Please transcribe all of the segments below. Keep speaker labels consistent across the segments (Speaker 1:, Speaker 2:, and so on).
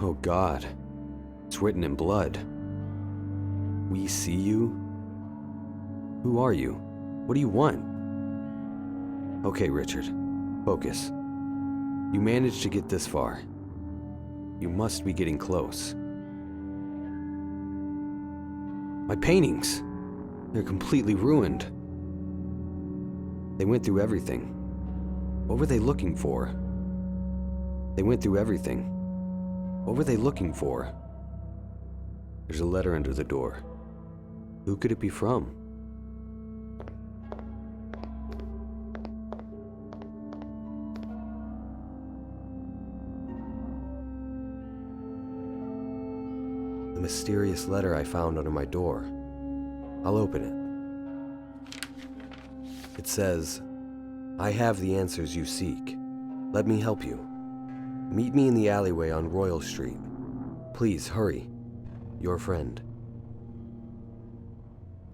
Speaker 1: Oh God, it's written in blood. We see you? Who are you? What do you want? Okay, Richard, focus. You managed to get this far. You must be getting close. My paintings! They're completely ruined. They went through everything. What were they looking for? They went through everything. What were they looking for? There's a letter under the door. Who could it be from? The mysterious letter I found under my door. I'll open it. It says, "I have the answers you seek. Let me help you. Meet me in the alleyway on Royal Street. Please hurry. Your friend."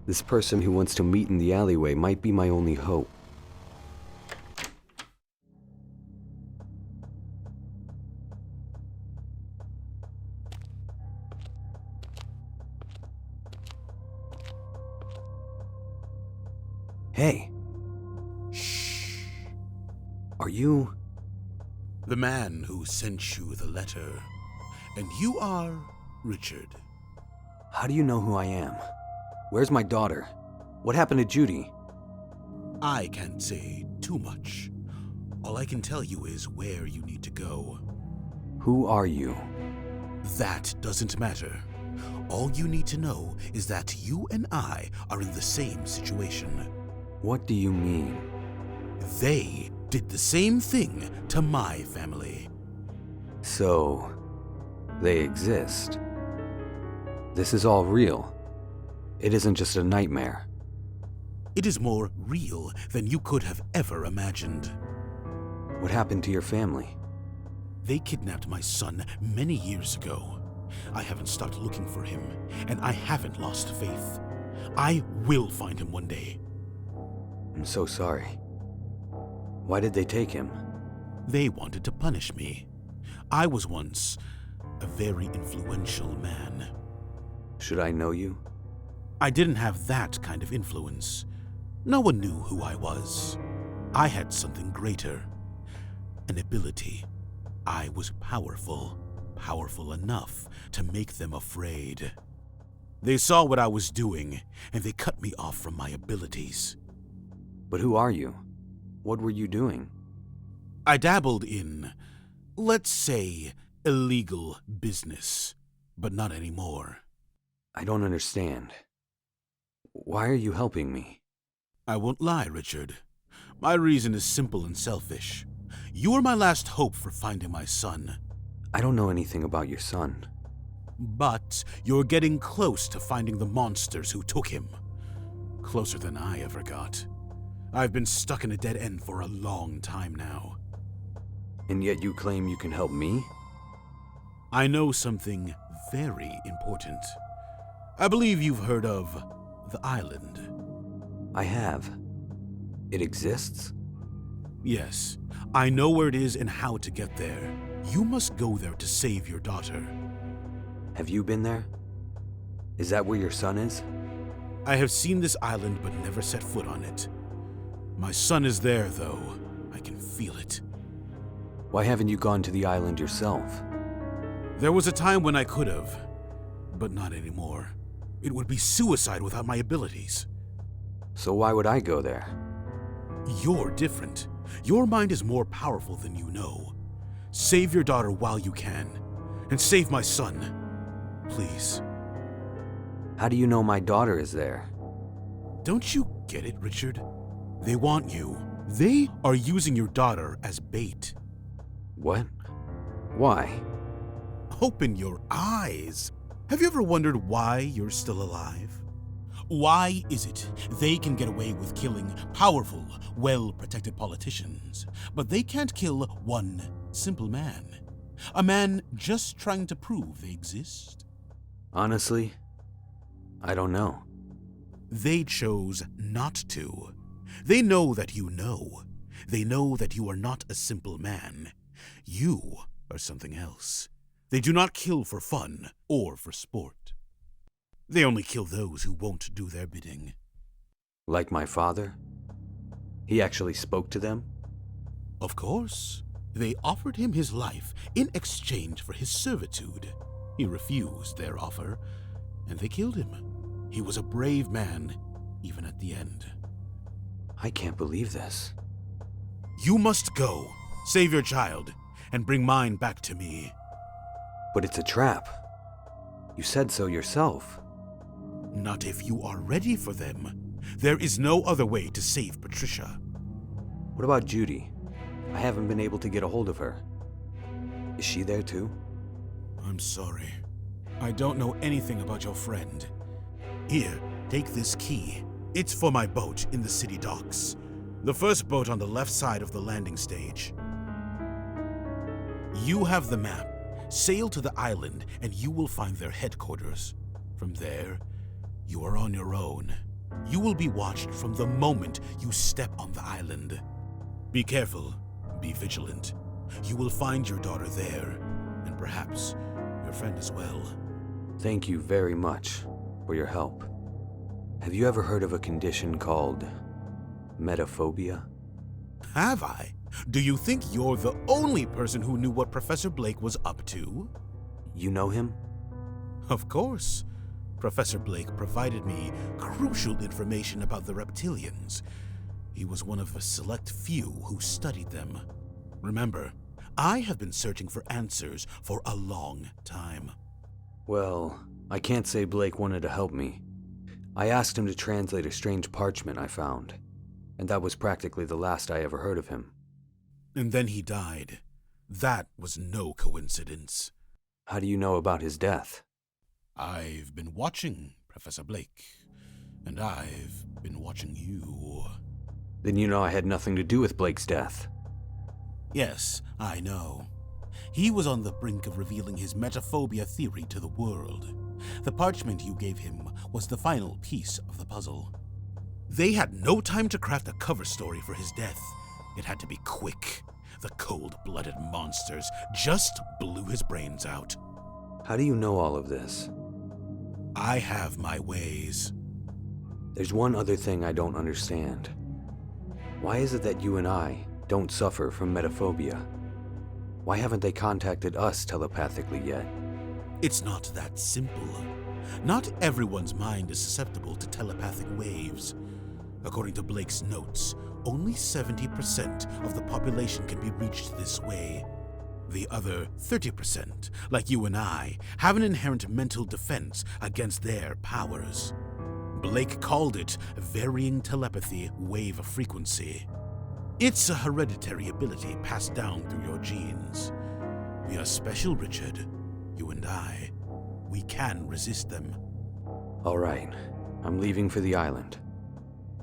Speaker 1: This person who wants to meet in the alleyway might be my only hope. Hey.
Speaker 2: Shh.
Speaker 1: Are you...
Speaker 2: The man who sent you the letter. And you are Richard.
Speaker 1: How do you know who I am? Where's my daughter? What happened to Judy?
Speaker 2: I can't say too much. All I can tell you is where you need to go.
Speaker 1: Who are you?
Speaker 2: That doesn't matter. All you need to know is that you and I are in the same situation.
Speaker 1: What do you mean?
Speaker 2: They did the same thing to my family.
Speaker 1: So, they exist. This is all real. It isn't just a nightmare.
Speaker 2: It is more real than you could have ever imagined.
Speaker 1: What happened to your family?
Speaker 2: They kidnapped my son many years ago. I haven't stopped looking for him, and I haven't lost faith. I will find him one day.
Speaker 1: I'm so sorry. Why did they take him?
Speaker 2: They wanted to punish me. I was once a very influential man.
Speaker 1: Should I know you?
Speaker 2: I didn't have that kind of influence. No one knew who I was. I had something greater. An ability. I was powerful. Powerful enough to make them afraid. They saw what I was doing, and they cut me off from my abilities.
Speaker 1: But who are you? What were you doing?
Speaker 2: I dabbled in, let's say, illegal business, but not anymore.
Speaker 1: I don't understand. Why are you helping me?
Speaker 2: I won't lie, Richard. My reason is simple and selfish. You are my last hope for finding my son.
Speaker 1: I don't know anything about your son.
Speaker 2: But you're getting close to finding the monsters who took him. Closer than I ever got. I've been stuck in a dead end for a long time now.
Speaker 1: And yet you claim you can help me?
Speaker 2: I know something very important. I believe you've heard of the island.
Speaker 1: I have. It exists?
Speaker 2: Yes, I know where it is and how to get there. You must go there to save your daughter.
Speaker 1: Have you been there? Is that where your son is?
Speaker 2: I have seen this island but never set foot on it. My son is there, though. I can feel it.
Speaker 1: Why haven't you gone to the island yourself?
Speaker 2: There was a time when I could have, but not anymore. It would be suicide without my abilities.
Speaker 1: So why would I go there?
Speaker 2: You're different. Your mind is more powerful than you know. Save your daughter while you can, and save my son. Please.
Speaker 1: How do you know my daughter is there?
Speaker 2: Don't you get it, Richard? They want you. They are using your daughter as bait.
Speaker 1: What? Why?
Speaker 2: Open your eyes. Have you ever wondered why you're still alive? Why is it they can get away with killing powerful, well-protected politicians, but they can't kill one simple man? A man just trying to prove they exist?
Speaker 1: Honestly, I don't know.
Speaker 2: They chose not to. They know that you know. They know that you are not a simple man. You are something else. They do not kill for fun or for sport. They only kill those who won't do their bidding.
Speaker 1: Like my father? He actually spoke to them?
Speaker 2: Of course. They offered him his life in exchange for his servitude. He refused their offer, and they killed him. He was a brave man, even at the end.
Speaker 1: I can't believe this.
Speaker 2: You must go, save your child, and bring mine back to me.
Speaker 1: But it's a trap. You said so yourself.
Speaker 2: Not if you are ready for them. There is no other way to save Patricia.
Speaker 1: What about Judy? I haven't been able to get a hold of her. Is she there too?
Speaker 2: I'm sorry. I don't know anything about your friend. Here, take this key. It's for my boat in the city docks. The first boat on the left side of the landing stage. You have the map. Sail to the island and you will find their headquarters. From there, you are on your own. You will be watched from the moment you step on the island. Be careful, be vigilant. You will find your daughter there, and perhaps your friend as well.
Speaker 1: Thank you very much for your help. Have you ever heard of a condition called Metaphobia?
Speaker 2: Have I? Do you think you're the only person who knew what Professor Blake was up to?
Speaker 1: You know him?
Speaker 2: Of course. Professor Blake provided me crucial information about the reptilians. He was one of a select few who studied them. Remember, I have been searching for answers for a long time.
Speaker 1: Well, I can't say Blake wanted to help me. I asked him to translate a strange parchment I found, and that was practically the last I ever heard of him.
Speaker 2: And then he died. That was no coincidence.
Speaker 1: How do you know about his death?
Speaker 2: I've been watching Professor Blake, and I've been watching you.
Speaker 1: Then you know I had nothing to do with Blake's death.
Speaker 2: Yes, I know. He was on the brink of revealing his metaphobia theory to the world. The parchment you gave him was the final piece of the puzzle. They had no time to craft a cover story for his death. It had to be quick. The cold-blooded monsters just blew his brains out.
Speaker 1: How do you know all of this?
Speaker 2: I have my ways.
Speaker 1: There's one other thing I don't understand. Why is it that you and I don't suffer from metaphobia? Why haven't they contacted us telepathically yet?
Speaker 2: It's not that simple. Not everyone's mind is susceptible to telepathic waves. According to Blake's notes, only 70% of the population can be reached this way. The other 30%, like you and I, have an inherent mental defense against their powers. Blake called it varying telepathy wave frequency. It's a hereditary ability passed down through your genes. We are special, Richard. You and I. We can resist them.
Speaker 1: All right, I'm leaving for the island.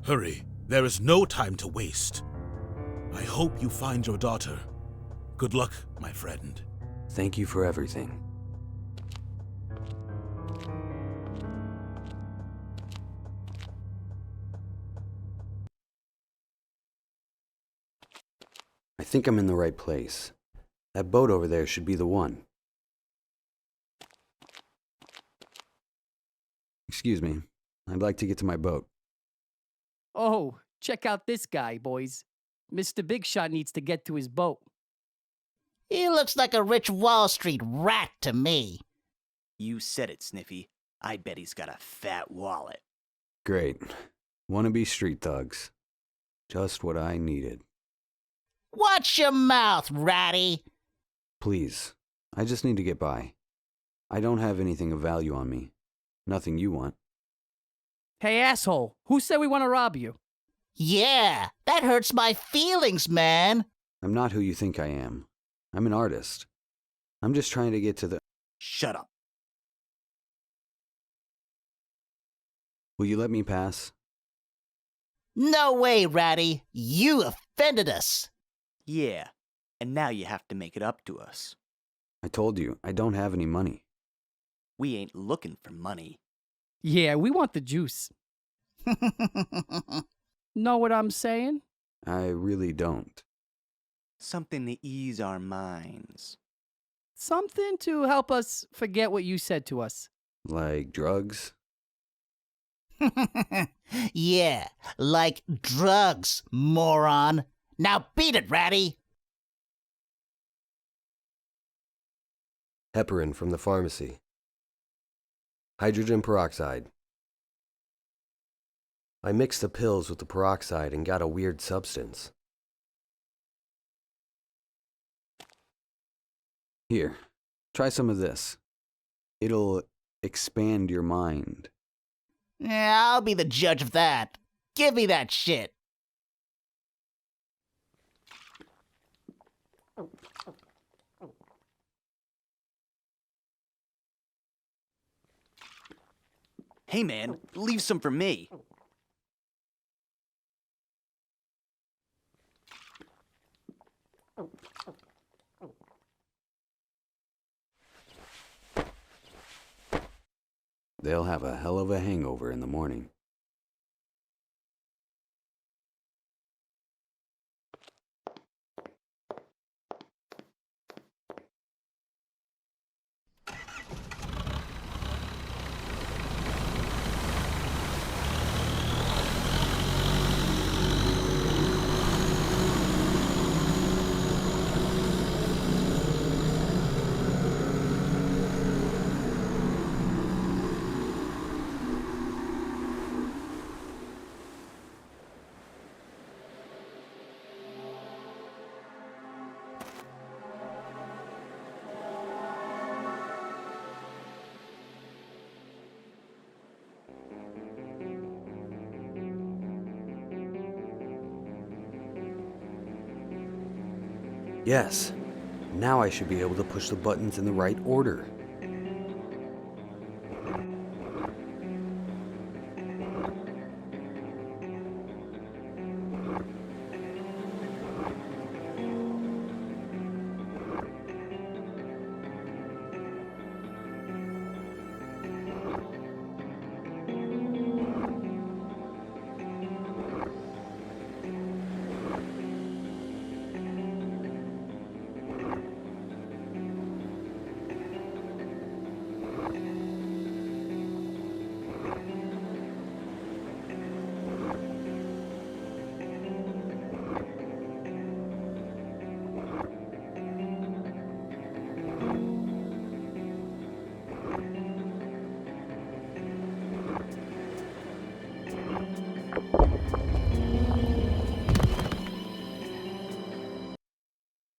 Speaker 2: Hurry, there is no time to waste. I hope you find your daughter. Good luck, my friend.
Speaker 1: Thank you for everything. I think I'm in the right place. That boat over there should be the one. Excuse me. I'd like to get to my boat.
Speaker 3: Oh, check out this guy, boys. Mr. Big Shot needs to get to his boat.
Speaker 4: He looks like a rich Wall Street rat to me.
Speaker 5: You said it, Sniffy. I bet he's got a fat wallet.
Speaker 1: Great. Wannabe street thugs. Just what I needed.
Speaker 4: Watch your mouth, ratty.
Speaker 1: Please, I just need to get by. I don't have anything of value on me. Nothing you want.
Speaker 3: Hey, asshole, who said we want to rob you?
Speaker 4: Yeah, that hurts my feelings, man.
Speaker 1: I'm not who you think I am. I'm an artist. I'm just trying to get to the...
Speaker 5: Shut up.
Speaker 1: Will you let me pass?
Speaker 4: No way, ratty. You offended us.
Speaker 5: Yeah, and now you have to make it up to us.
Speaker 1: I told you, I don't have any money.
Speaker 5: We ain't looking for money.
Speaker 3: Yeah, we want the juice. Know what I'm saying?
Speaker 1: I really don't.
Speaker 5: Something to ease our minds.
Speaker 3: Something to help us forget what you said to us.
Speaker 1: Like drugs?
Speaker 4: Yeah, like drugs, moron. Now beat it, Ratty.
Speaker 1: Heparin from the pharmacy. Hydrogen peroxide. I mixed the pills with the peroxide and got a weird substance. Here, try some of this. It'll expand your mind.
Speaker 4: Yeah, I'll be the judge of that. Give me that shit.
Speaker 5: Hey man, leave some for me.
Speaker 1: They'll have a hell of a hangover in the morning. Yes, now I should be able to push the buttons in the right order.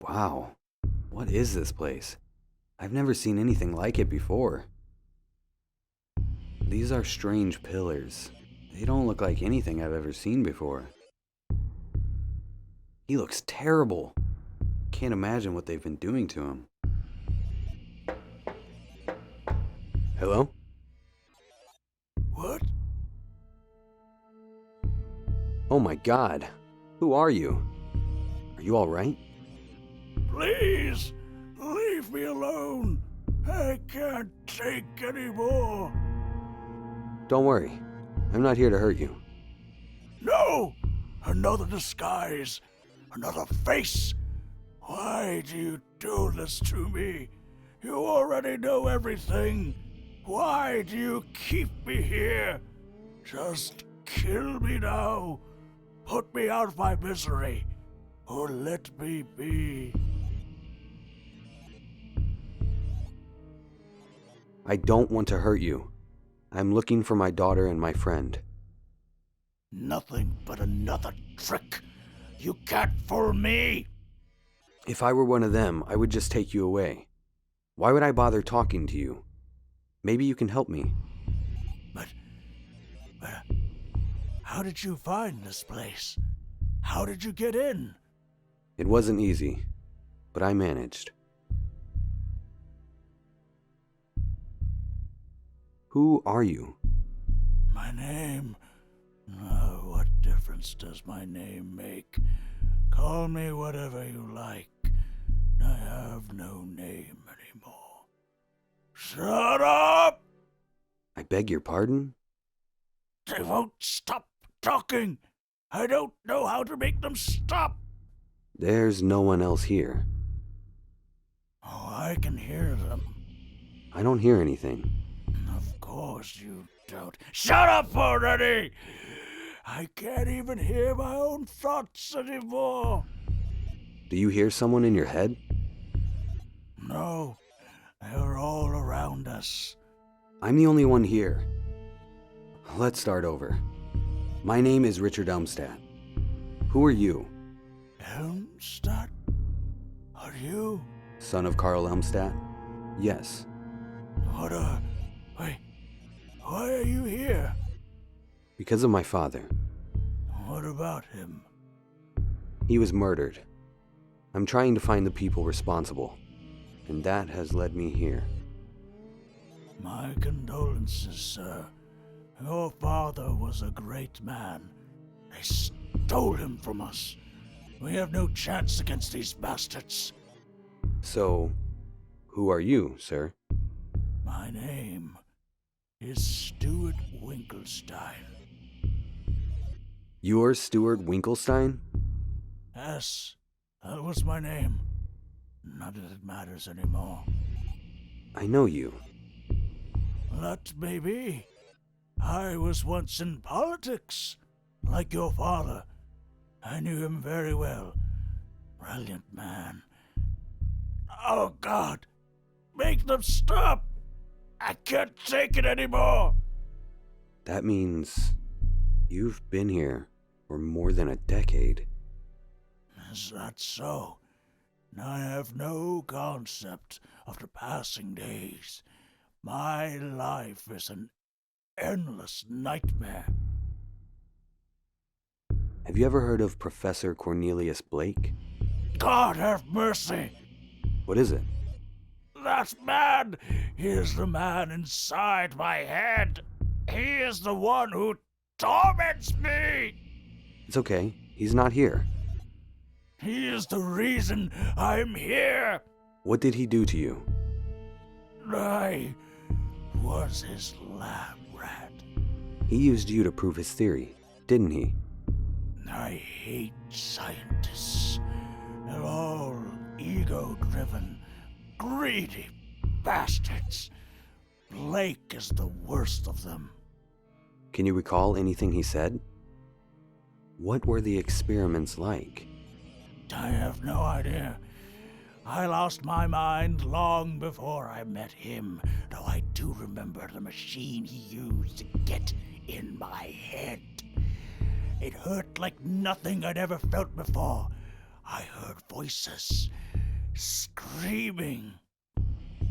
Speaker 1: Wow, what is this place? I've never seen anything like it before. These are strange pillars. They don't look like anything I've ever seen before. He looks terrible. Can't imagine what they've been doing to him. Hello?
Speaker 6: What?
Speaker 1: Oh my God. Who are you? Are you all right?
Speaker 6: Please, leave me alone. I can't take any more.
Speaker 1: Don't worry. I'm not here to hurt you.
Speaker 6: No! Another disguise. Another face. Why do you do this to me? You already know everything. Why do you keep me here? Just kill me now. Put me out of my misery. Or let me be.
Speaker 1: I don't want to hurt you. I'm looking for my daughter and my friend.
Speaker 6: Nothing but another trick. You can't fool me.
Speaker 1: If I were one of them, I would just take you away. Why would I bother talking to you? Maybe you can help me.
Speaker 6: But how did you find this place? How did you get in?
Speaker 1: It wasn't easy, but I managed. Who are you?
Speaker 6: My name? Oh, what difference does my name make? Call me whatever you like. I have no name anymore. Shut up!
Speaker 1: I beg your pardon?
Speaker 6: They won't stop talking. I don't know how to make them stop.
Speaker 1: There's no one else here.
Speaker 6: Oh, I can hear them.
Speaker 1: I don't hear anything.
Speaker 6: Of course you don't. Shut up already! I can't even hear my own thoughts anymore.
Speaker 1: Do you hear someone in your head?
Speaker 6: No, they're all around us.
Speaker 1: I'm the only one here. Let's start over. My name is Richard Elmstat. Who are you?
Speaker 6: Elmstat? Are you?
Speaker 1: Son of Carl Elmstat? Yes.
Speaker 6: Wait, why are you here?
Speaker 1: Because of my father.
Speaker 6: What about him?
Speaker 1: He was murdered. I'm trying to find the people responsible, and that has led me here.
Speaker 6: My condolences, sir. Your father was a great man. They stole him from us. We have no chance against these bastards.
Speaker 1: So, who are you, sir?
Speaker 6: My name is Stuart Winkelstein.
Speaker 1: You're Stuart Winkelstein?
Speaker 6: Yes, that was my name. Not that it matters anymore.
Speaker 1: I know you.
Speaker 6: That may be. I was once in politics, like your father. I knew him very well. Brilliant man. Oh, God! Make them stop! I can't take it anymore!
Speaker 1: That means you've been here for more than a decade.
Speaker 6: Is that so? I have no concept of the passing days. My life is an endless nightmare.
Speaker 1: Have you ever heard of Professor Cornelius Blake?
Speaker 6: God have mercy!
Speaker 1: What is it?
Speaker 6: That man! He is the man inside my head! He is the one who torments me!
Speaker 1: It's okay. He's not here.
Speaker 6: He is the reason I'm here!
Speaker 1: What did he do to you?
Speaker 6: I was his lab rat.
Speaker 1: He used you to prove his theory, didn't he?
Speaker 6: I hate scientists. They're all ego-driven, greedy bastards. Blake is the worst of them.
Speaker 1: Can you recall anything he said? What were the experiments like?
Speaker 6: I have no idea. I lost my mind long before I met him, though I do remember the machine he used to get in my head. It hurt like nothing I'd ever felt before. I heard voices, screaming.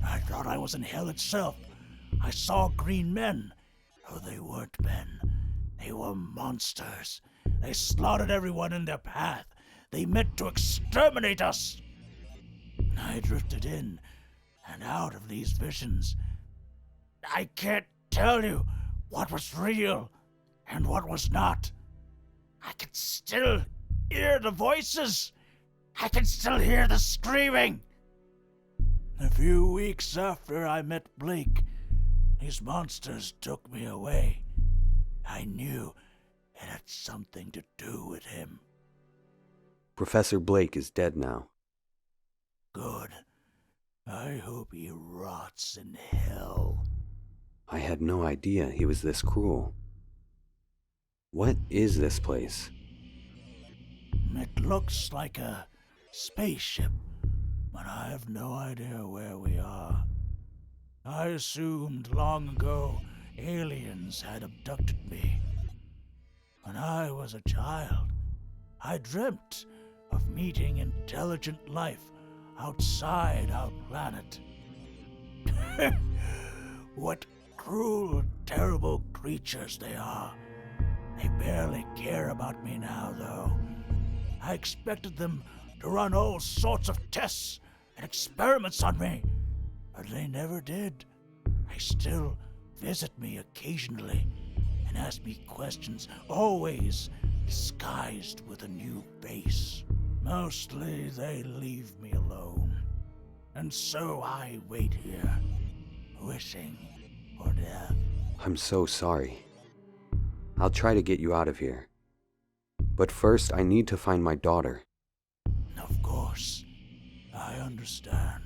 Speaker 6: I thought I was in hell itself. I saw green men, though they weren't men. They were monsters. They slaughtered everyone in their path. They meant to exterminate us. I drifted in and out of these visions. I can't tell you what was real and what was not. I can still hear the voices. I can still hear the screaming. A few weeks after I met Blake, these monsters took me away. I knew it had something to do with him.
Speaker 1: Professor Blake is dead now.
Speaker 6: Good. I hope he rots in hell.
Speaker 1: I had no idea he was this cruel. What is this place?
Speaker 6: It looks like a spaceship, but I have no idea where we are. I assumed long ago aliens had abducted me. When I was a child, I dreamt of meeting intelligent life outside our planet. What cruel, terrible creatures they are. They barely care about me now, though. I expected them to run all sorts of tests and experiments on me, but they never did. They still visit me occasionally and ask me questions, always disguised with a new face. Mostly they leave me alone, and so I wait here, wishing for death.
Speaker 1: I'm so sorry. I'll try to get you out of here. But first, I need to find my daughter.
Speaker 6: Of course, I understand.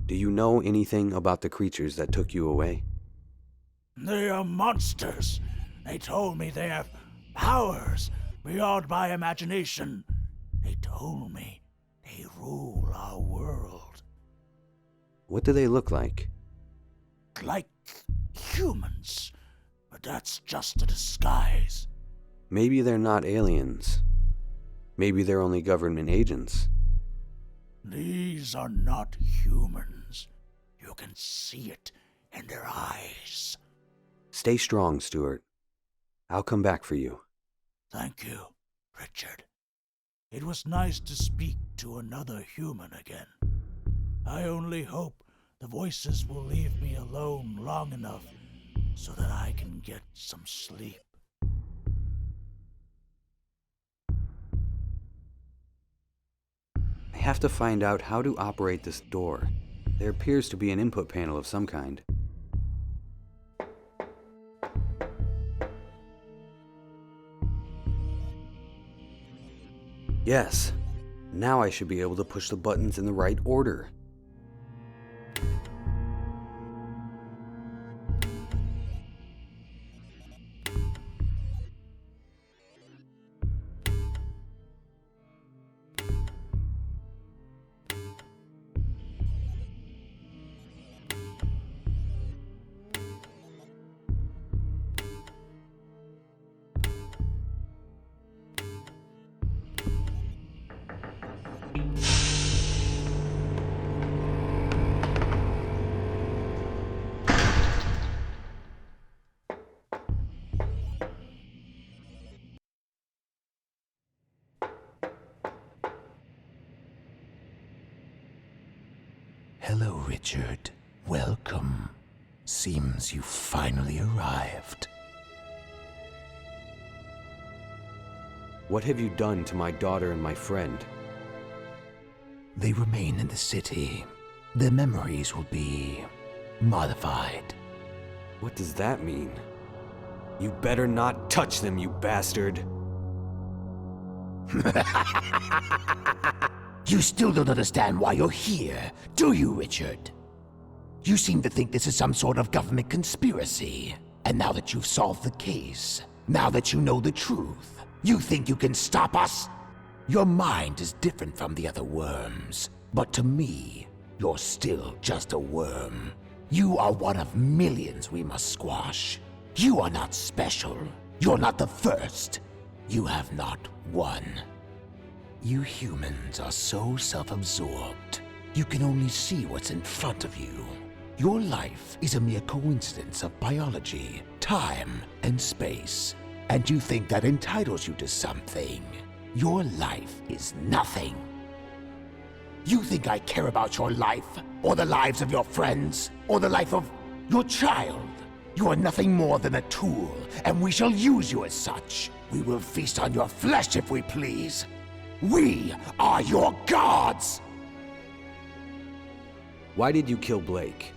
Speaker 1: Do you know anything about the creatures that took you away?
Speaker 6: They are monsters. They told me they have powers beyond my imagination. They told me they rule our world.
Speaker 1: What do they look like?
Speaker 6: Like humans. But that's just a disguise.
Speaker 1: Maybe they're not aliens. Maybe they're only government agents.
Speaker 6: These are not humans. You can see it in their eyes.
Speaker 1: Stay strong, Stuart. I'll come back for you.
Speaker 6: Thank you, Richard. It was nice to speak to another human again. I only hope the voices will leave me alone long enough so that I can get some sleep.
Speaker 1: I have to find out how to operate this door. There appears to be an input panel of some kind. Yes. Now I should be able to push the buttons in the right order.
Speaker 7: Hello, Richard. Welcome. Seems you finally arrived.
Speaker 1: What have you done to my daughter and my friend?
Speaker 7: They remain in the city. Their memories will be modified.
Speaker 1: What does that mean? You better not touch them, you bastard!
Speaker 7: You still don't understand why you're here, do you, Richard? You seem to think this is some sort of government conspiracy. And now that you've solved the case, now that you know the truth, you think you can stop us? Your mind is different from the other worms. But to me, you're still just a worm. You are one of millions we must squash. You are not special. You're not the first. You have not won. You humans are so self-absorbed. You can only see what's in front of you. Your life is a mere coincidence of biology, time, and space. And you think that entitles you to something. Your life is nothing. You think I care about your life, or the lives of your friends, or the life of your child? You are nothing more than a tool, and we shall use you as such. We will feast on your flesh if we please. We are your gods!
Speaker 1: Why did you kill Blake?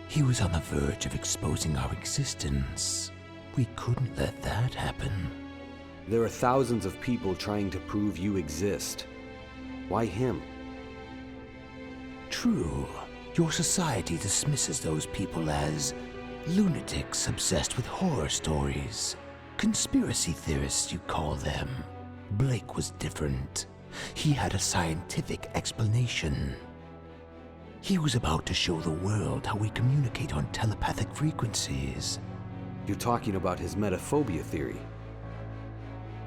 Speaker 7: He was on the verge of exposing our existence. We couldn't let that happen.
Speaker 1: There are thousands of people trying to prove you exist. Why him?
Speaker 7: True. Your society dismisses those people as lunatics obsessed with horror stories. Conspiracy theorists, you call them. Blake was different. He had a scientific explanation. He was about to show the world how we communicate on telepathic frequencies.
Speaker 1: You're talking about his metaphobia theory.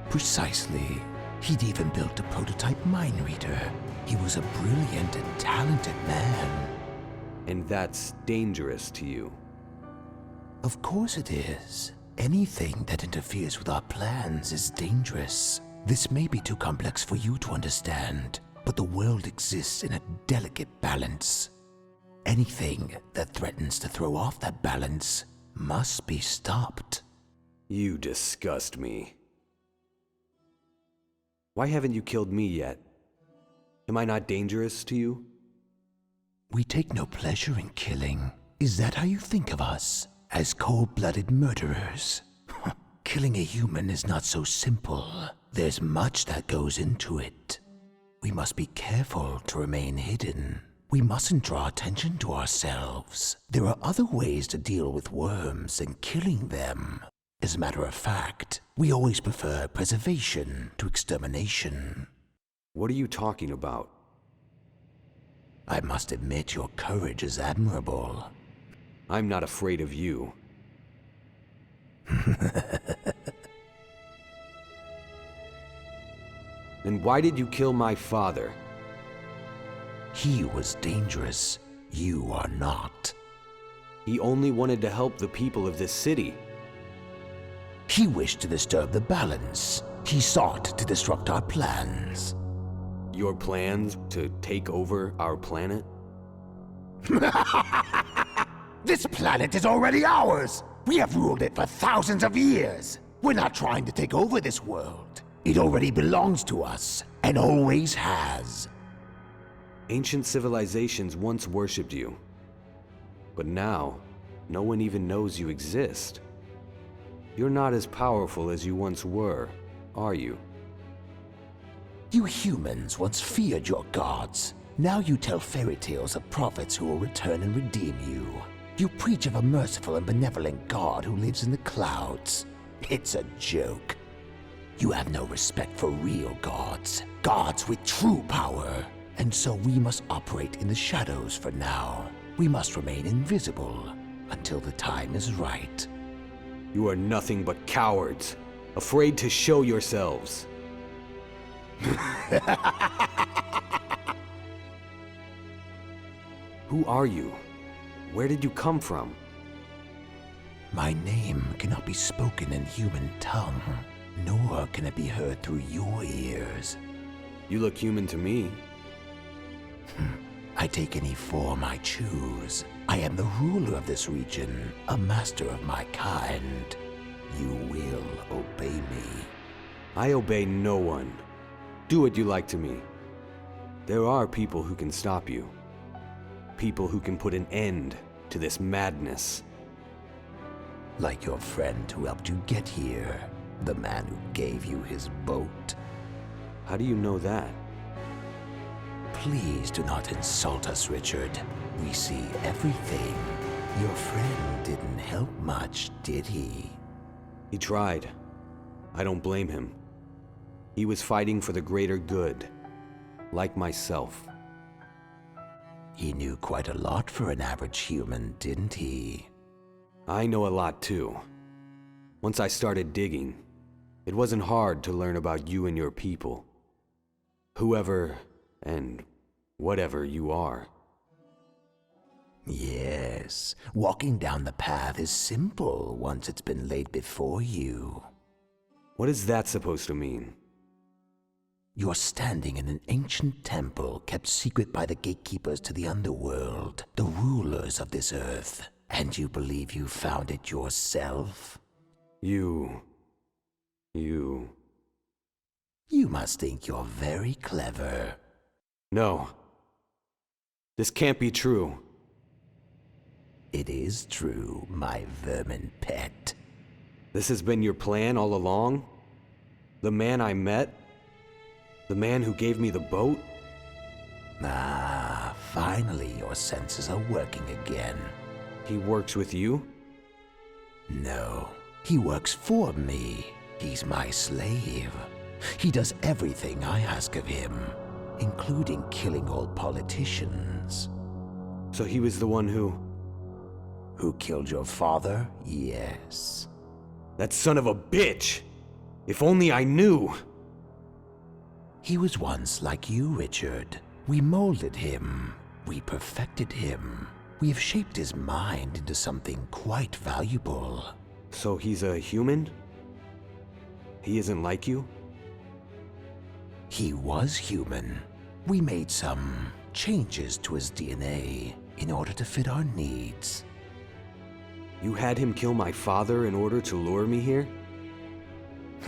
Speaker 7: Precisely. He'd even built a prototype mind reader. He was a brilliant and talented man.
Speaker 1: And that's dangerous to you.
Speaker 7: Of course it is. Anything that interferes with our plans is dangerous. This may be too complex for you to understand, but the world exists in a delicate balance. Anything that threatens to throw off that balance must be stopped.
Speaker 1: You disgust me. Why haven't you killed me yet? Am I not dangerous to you?
Speaker 7: We take no pleasure in killing. Is that how you think of us? As cold-blooded murderers? Killing a human is not so simple. There's much that goes into it. We must be careful to remain hidden. We mustn't draw attention to ourselves. There are other ways to deal with worms than killing them. As a matter of fact, we always prefer preservation to extermination.
Speaker 1: What are you talking about?
Speaker 7: I must admit your courage is admirable.
Speaker 1: I'm not afraid of you. Then why did you kill my father?
Speaker 7: He was dangerous. You are not.
Speaker 1: He only wanted to help the people of this city.
Speaker 7: He wished to disturb the balance. He sought to disrupt our plans.
Speaker 1: Your plans to take over our planet?
Speaker 7: This planet is already ours! We have ruled it for thousands of years! We're not trying to take over this world. It already belongs to us, and always has.
Speaker 1: Ancient civilizations once worshipped you. But now, no one even knows you exist. You're not as powerful as you once were, are you?
Speaker 7: You humans once feared your gods. Now you tell fairy tales of prophets who will return and redeem you. You preach of a merciful and benevolent God who lives in the clouds. It's a joke. You have no respect for real gods, gods with true power. And so we must operate in the shadows for now. We must remain invisible until the time is right.
Speaker 1: You are nothing but cowards, afraid to show yourselves. Who are you? Where did you come from?
Speaker 7: My name cannot be spoken in human tongue, nor can it be heard through your ears.
Speaker 1: You look human to me.
Speaker 7: I take any form I choose. I am the ruler of this region, a master of my kind. You will obey me.
Speaker 1: I obey no one. Do what you like to me. There are people who can stop you. People who can put an end to this madness.
Speaker 7: Like your friend who helped you get here, the man who gave you his boat.
Speaker 1: How do you know that?
Speaker 7: Please do not insult us, Richard. We see everything. Your friend didn't help much, did he?
Speaker 1: He tried. I don't blame him. He was fighting for the greater good, like myself.
Speaker 7: He knew quite a lot for an average human, didn't he?
Speaker 1: I know a lot too. Once I started digging, it wasn't hard to learn about you and your people. Whoever and whatever you are.
Speaker 7: Yes, walking down the path is simple once it's been laid before you.
Speaker 1: What is that supposed to mean?
Speaker 7: You're standing in an ancient temple kept secret by the gatekeepers to the underworld, the rulers of this earth, and you believe you found it yourself?
Speaker 1: You
Speaker 7: must think you're very clever.
Speaker 1: No. This can't be true.
Speaker 7: It is true, my vermin pet.
Speaker 1: This has been your plan all along? The man I met? The man who gave me the boat?
Speaker 7: Ah, finally your senses are working again.
Speaker 1: He works with you?
Speaker 7: No, he works for me. He's my slave. He does everything I ask of him, including killing all politicians.
Speaker 1: So he was the one who
Speaker 7: killed your father? Yes.
Speaker 1: That son of a bitch! If only I knew!
Speaker 7: He was once like you, Richard. We molded him. We perfected him. We have shaped his mind into something quite valuable.
Speaker 1: So he's a human? He isn't like you?
Speaker 7: He was human. We made some changes to his DNA in order to fit our needs.
Speaker 1: You had him kill my father in order to lure me here?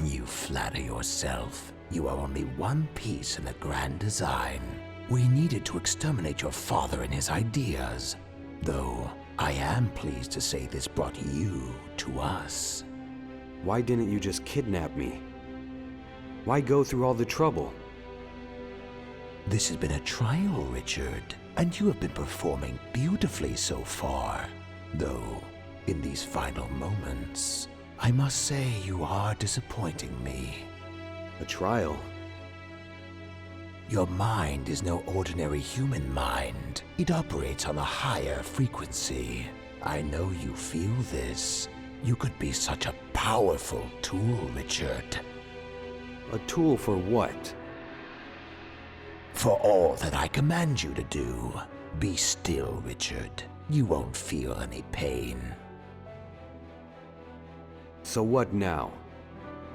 Speaker 7: You flatter yourself. You are only one piece in a grand design. We needed to exterminate your father and his ideas. Though, I am pleased to say this brought you to us.
Speaker 1: Why didn't you just kidnap me? Why go through all the trouble?
Speaker 7: This has been a trial, Richard. And you have been performing beautifully so far. Though, in these final moments, I must say you are disappointing me.
Speaker 1: A trial?
Speaker 7: Your mind is no ordinary human mind. It operates on a higher frequency. I know you feel this. You could be such a powerful tool, Richard.
Speaker 1: A tool for what?
Speaker 7: For all that I command you to do. Be still, Richard. You won't feel any pain.
Speaker 1: So what now?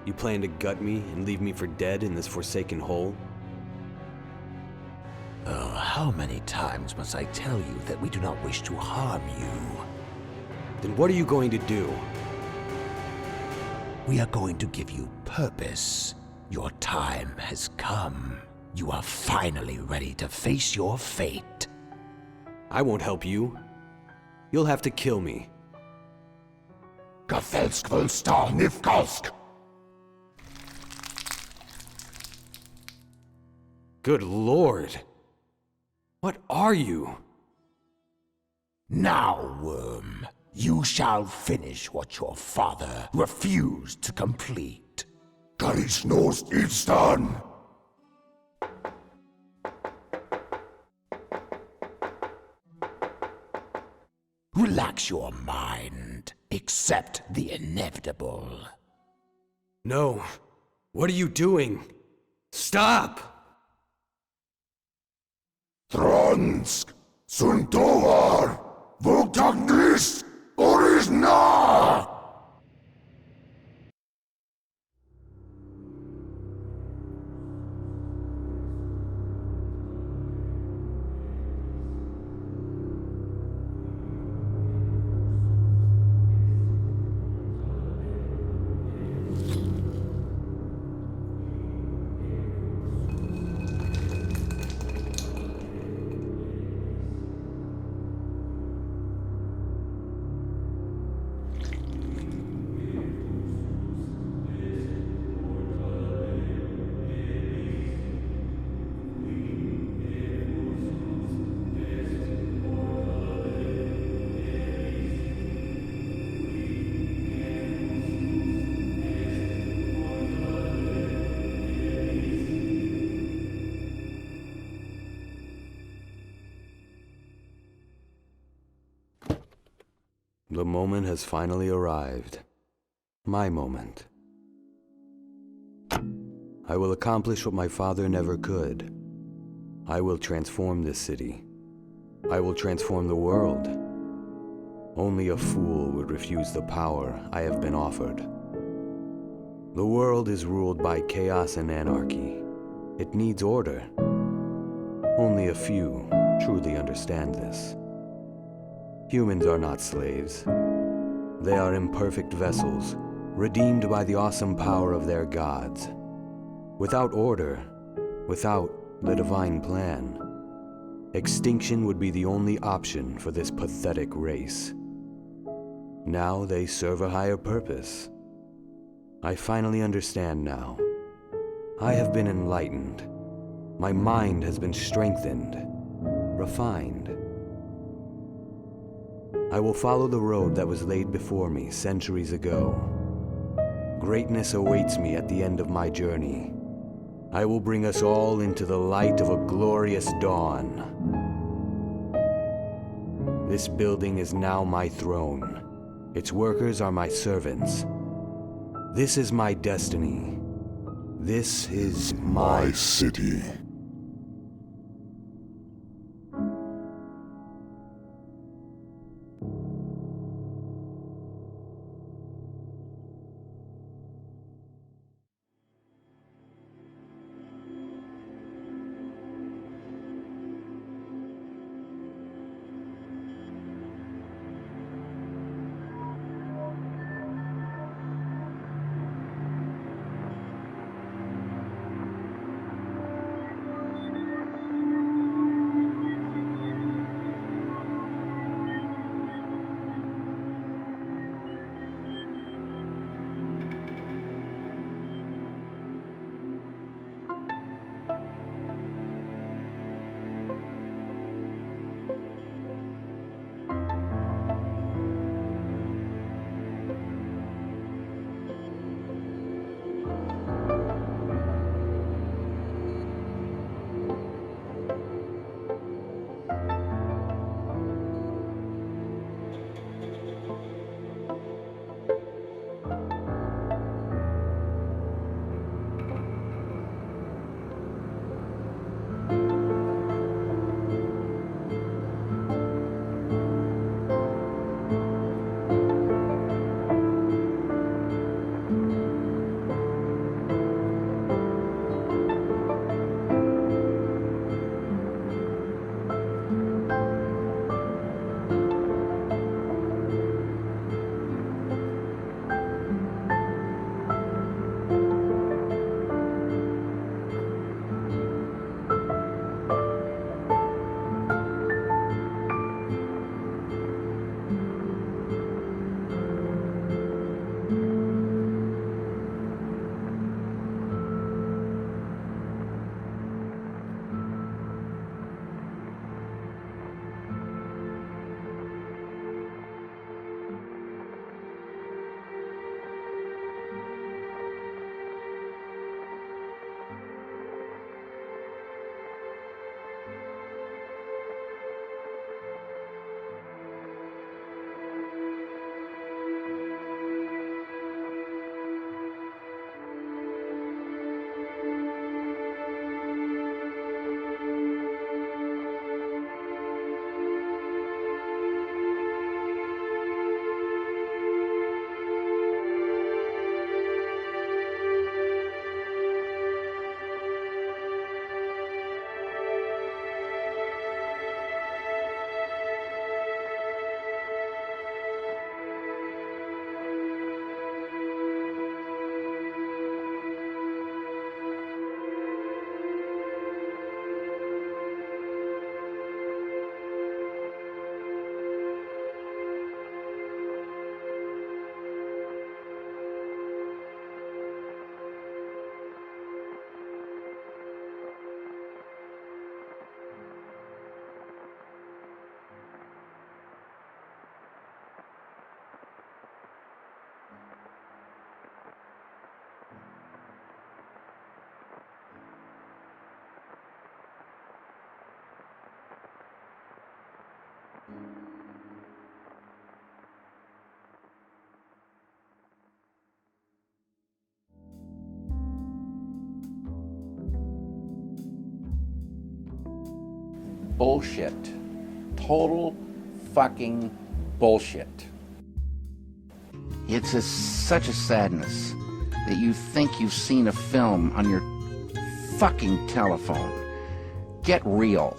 Speaker 1: You plan to gut me and leave me for dead in this forsaken hole?
Speaker 7: Oh, how many times must I tell you that we do not wish to harm you?
Speaker 1: Then what are you going to do?
Speaker 7: We are going to give you purpose. Your time has come. You are finally ready to face your fate.
Speaker 1: I won't help you. You'll have to kill me. Good Lord! What are you?
Speaker 7: Now, worm, you shall finish what your father refused to complete. Relax your mind. Accept the inevitable.
Speaker 1: No. What are you doing? Stop!
Speaker 8: Tronsk, Suntovar, Vogtagnis, Orisna!
Speaker 1: The moment has finally arrived. My moment. I will accomplish what my father never could. I will transform this city. I will transform the world. Only a fool would refuse the power I have been offered. The world is ruled by chaos and anarchy. It needs order. Only a few truly understand this. Humans are not slaves. They are imperfect vessels, redeemed by the awesome power of their gods. Without order, without the divine plan, extinction would be the only option for this pathetic race. Now they serve a higher purpose. I finally understand now. I have been enlightened. My mind has been strengthened, refined. I will follow the road that was laid before me centuries ago. Greatness awaits me at the end of my journey. I will bring us all into the light of a glorious dawn. This building is now my throne. Its workers are my servants. This is my destiny. This is
Speaker 8: My city.
Speaker 9: bullshit. Total fucking bullshit.
Speaker 10: It's such a sadness that you think you've seen a film on your fucking telephone. Get real.